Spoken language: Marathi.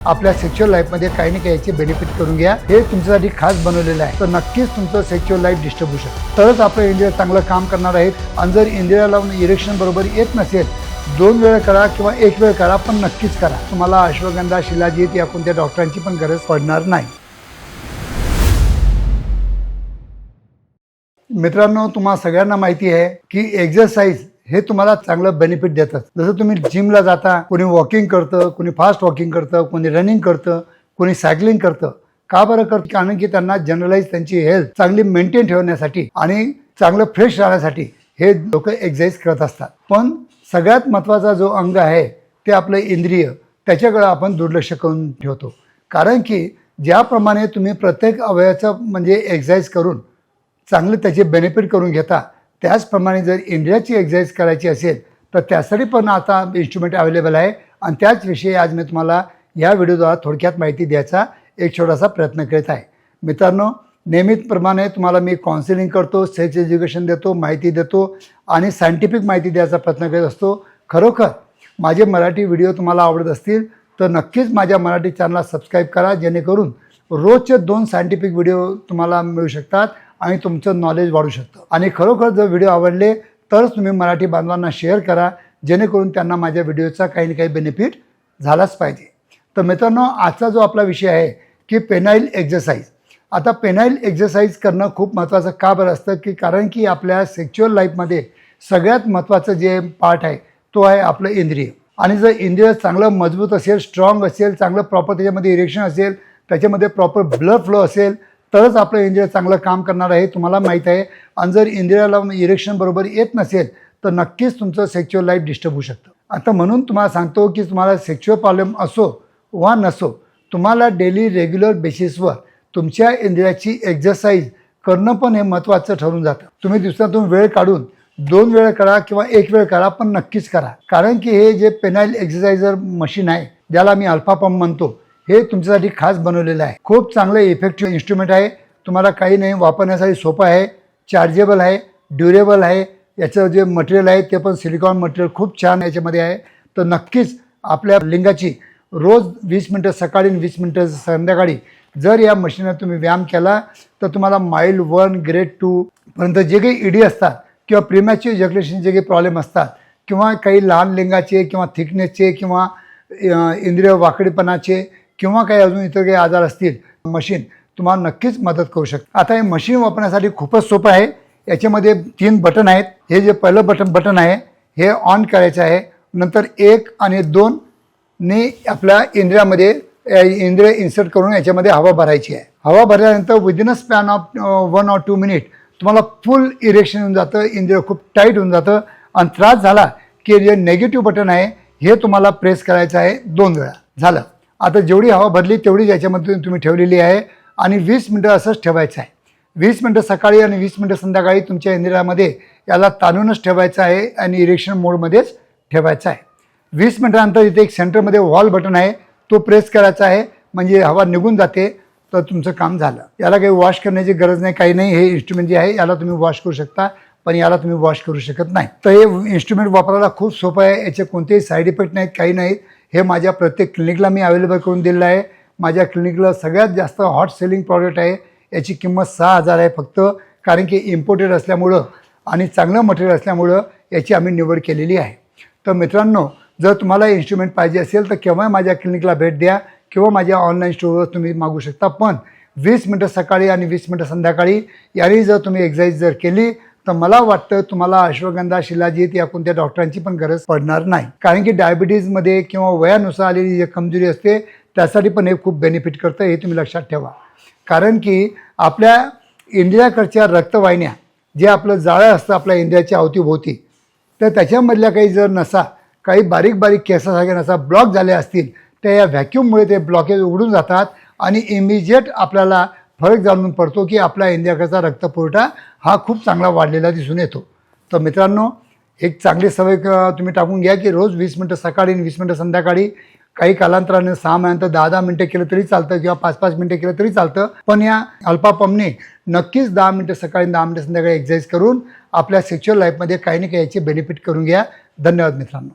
आपल्या सेक्शुअल लाईफमध्ये काही ना काही याचे बेनिफिट करून घ्या. हे तुमच्यासाठी खास बनवलेलं आहे. तर नक्कीच तुमचं सेक्शुअल लाईफ डिस्टर्ब होऊ शकतं. तरच आपलं इंद्रिय चांगलं काम करणार आहेत. आणि जर इंद्रियाला इरेक्शन बरोबर येत नसेल, 2 वेळ करा किंवा 1 वेळ करा, पण नक्कीच करा. तुम्हाला अश्वगंधा, शिलाजीत या कोणत्या डॉक्टरांची पण गरज पडणार नाही. मित्रांनो, तुम्हाला सगळ्यांना माहिती आहे की एक्सरसाइज हे तुम्हाला चांगलं बेनिफिट देतात. जसं तुम्ही जिमला जाता, कोणी वॉकिंग करतं, कोणी फास्ट वॉकिंग करतं, कोणी रनिंग करतं, कोणी सायकलिंग करतं. का बरं करतं? कारण की त्यांना जनरलाइज त्यांची हेल्थ चांगली मेंटेन ठेवण्यासाठी आणि चांगलं फ्रेश राहण्यासाठी हे लोक एक्सरसाइज करत असतात. पण सगळ्यात महत्त्वाचा जो अंग आहे ते आपलं इंद्रिय, त्याच्याकडे आपण दुर्लक्ष करून ठेवतो. कारण की ज्याप्रमाणे तुम्ही प्रत्येक अवयवाचं म्हणजे एक्सरसाइज करून चांगले त्याचे बेनिफिट करून घेता, त्याचप्रमाणे जर इंद्रियाची एक्सरसाइज करायची असेल तर त्यासाठी पण आता इन्स्ट्रुमेंट अवेलेबल आहे. आणि त्याच विषयी आज मी तुम्हाला या व्हिडिओद्वारा थोडक्यात माहिती द्यायचा एक छोटासा प्रयत्न करीत आहे. मित्रांनो, नेहमीप्रमाणे तुम्हाला मी काउन्सिलिंग करतो, सेक्स एज्युकेशन देतो, माहिती देतो आणि सायंटिफिक माहिती द्यायचा प्रयत्न करत असतो. खरोखर माझे मराठी व्हिडिओ तुम्हाला आवडत असतील तर नक्कीच माझ्या मराठी चॅनलला सबस्क्राईब करा, जेणेकरून रोजचे 2 सायंटिफिक व्हिडिओ तुम्हाला मिळू शकतात आणि तुमचं नॉलेज वाढू शकतं. आणि खरोखर जर व्हिडिओ आवडले तरच तुम्ही मराठी बांधवांना शेअर करा, जेणेकरून त्यांना माझ्या व्हिडिओचा काही ना काही बेनिफिट झालाच पाहिजे. तर मित्रांनो, आजचा जो आपला विषय आहे की पेनाइल एक्सरसाइज. आता पेनाइल एक्सरसाइज करणं खूप महत्त्वाचं का बरं असतं की कारण की आपल्या सेक्शुअल लाईफमध्ये सगळ्यात महत्त्वाचं जे पार्ट आहे तो आहे आपलं इंद्रिय. आणि जर इंद्रिय चांगलं मजबूत असेल, स्ट्रॉंग असेल, चांगलं प्रॉपर त्याच्यामध्ये इरेक्शन असेल, त्याच्यामध्ये प्रॉपर ब्लड फ्लो असेल, तरच आपलं इंद्रिय चांगलं काम करणार आहे. तुम्हाला माहीत आहे. आणि जर इंद्रियाला इरेक्शन बरोबर येत नसेल तर नक्कीच तुमचं सेक्शुअल लाईफ डिस्टर्ब होऊ शकतं. आता म्हणून तुम्हाला सांगतो की तुम्हाला सेक्शुअल प्रॉब्लेम असो वा नसो, तुम्हाला डेली रेग्युलर बेसिसवर तुमच्या इंद्रियाची एक्सरसाइज करणं पण हे महत्त्वाचं ठरून जातं. तुम्ही दिवसातून वेळ काढून 2 वेळ करा किंवा 1 वेळ करा, पण नक्कीच करा. कारण की हे जे पेनाइल एक्सरसाइजर मशीन आहे, ज्याला मी अल्फा पंप म्हणतो, हे तुमच्यासाठी खास बनवलेलं आहे. खूप चांगलं इफेक्टिव्ह इन्स्ट्रुमेंट आहे. तुम्हाला काही नाही, वापरण्यासाठी सोपं आहे, चार्जेबल आहे, ड्युरेबल आहे. याचं जे मटेरियल आहे ते पण सिलिकॉन मटेरियल खूप छान याच्यामध्ये आहे. तर नक्कीच आपल्या लिंगाची रोज 20 मिनटं सकाळी आणि 20 मिनटं संध्याकाळी जर या मशीनवर तुम्ही व्यायाम केला तर तुम्हाला माइल्ड 1 ग्रेड 2 पर्यंत जे काही ईडी असतात किंवा प्रीमॅच्युअर इजॅक्युलेशनचे जे काही प्रॉब्लेम असतात किंवा काही लहान लिंगाचे किंवा थिकनेसचे किंवा इंद्रिय वाकडीपणाचे किंवा काही अजून इतर काही आजार असतील, मशीन तुम्हाला नक्कीच मदत करू शकते. आता हे मशीन वापरण्यासाठी खूपच सोपं आहे. याच्यामध्ये 3 बटन आहेत. हे जे पहिलं बटन आहे हे ऑन करायचं आहे. नंतर 1 आणि 2 ने आपल्या इंद्रियामध्ये इंद्रिय इन्सर्ट करून याच्यामध्ये हवा भरायची आहे. हवा भरल्यानंतर within a span of 1 or 2 minute तुम्हाला फुल इरेक्शन होऊन जातं, इंद्रिय खूप टाईट होऊन जातं. आणि त्रास झाला की जे नेगेटिव्ह बटन आहे हे तुम्हाला प्रेस करायचं आहे 2 वेळा. झालं. आता जेवढी हवा भरली तेवढीच याच्यामध्ये तुम्ही ठेवलेली आहे आणि 20 मिनटं असंच ठेवायचं आहे. 20 मिनटं सकाळी आणि 20 मिनटं संध्याकाळी तुमच्या इंद्रियामध्ये याला ताणूनच ठेवायचं आहे आणि इरेक्शन मोडमध्येच ठेवायचं आहे. 20 मिनटानंतर इथे एक सेंटरमध्ये वॉल बटन आहे, तो प्रेस करायचा आहे, म्हणजे हवा निघून जाते. तर तुमचं काम झालं. याला काही वॉश करण्याची गरज नाही, काही नाही. हे इन्स्ट्रुमेंट जे आहे याला तुम्ही वॉश करू शकता, पण याला तुम्ही वॉश करू शकत नाही. तर हे इन्स्ट्रुमेंट वापरायला खूप सोपं आहे. याचे कोणतेही साईड इफेक्ट नाहीत, काही नाहीत. हे माझ्या प्रत्येक क्लिनिकला मी अवेलेबल करून दिलेलं आहे. माझ्या क्लिनिकला सगळ्यात जास्त हॉट सेलिंग प्रॉडक्ट आहे. याची किंमत 6,000 आहे फक्त. कारण की इम्पोर्टेड असल्यामुळं आणि चांगलं मटेरियल असल्यामुळं याची आम्ही निवड केलेली आहे. तर मित्रांनो, जर तुम्हाला इन्स्ट्रुमेंट पाहिजे असेल तर केव्हा माझ्या क्लिनिकला भेट द्या किंवा माझ्या ऑनलाईन स्टोअरवर तुम्ही मागू शकता. पण 20 मिनटं सकाळी आणि 20 मिनटं संध्याकाळी याने जर तुम्ही एक्सरसाइज जर केली तर मला वाटतं तुम्हाला अश्वगंधा, शिलाजीत या कोणत्या डॉक्टरांची पण गरज पडणार नाही. कारण की डायबिटीजमध्ये किंवा वयानुसार आलेली जी कमजोरी असते त्यासाठी पण हे खूप बेनिफिट करतं, हे तुम्ही लक्षात ठेवा. कारण की आपल्या इंद्रियाकडच्या रक्तवाहिन्या जे आपलं जाळं असतं आपल्या इंद्रियाच्या अवतीभोवती, तर त्याच्यामधल्या काही जर नसा, काही बारीक बारीक केसासारख्या नसा ब्लॉक झाल्या असतील तर या व्हॅक्यूममुळे ते ब्लॉकेज उघडून जातात आणि इमिजिएट आपल्याला फरक जाणून पडतो की आपल्या इंद्रियाकडचा रक्तपुरवठा हा खूप चांगला वाढलेला दिसून येतो. तर मित्रांनो, एक चांगली सवय तुम्ही टाकून घ्या की रोज 20 मिनटं सकाळी आणि 20 मिनटं संध्याकाळी, काही कालांतराने 6 महिन्यानंतर 10-10 मिनटं केलं तरी चालतं किंवा 5-5 मिनटं केलं तरी चालतं. पण या अल्फा पंपने नक्कीच 10 मिनटं सकाळी आणि 10 मिनटं संध्याकाळी एक्सरसाइज करून आपल्या सेक्शुअल लाईफमध्ये काही ना काही याचे बेनिफिट करून घ्या. धन्यवाद मित्रांनो.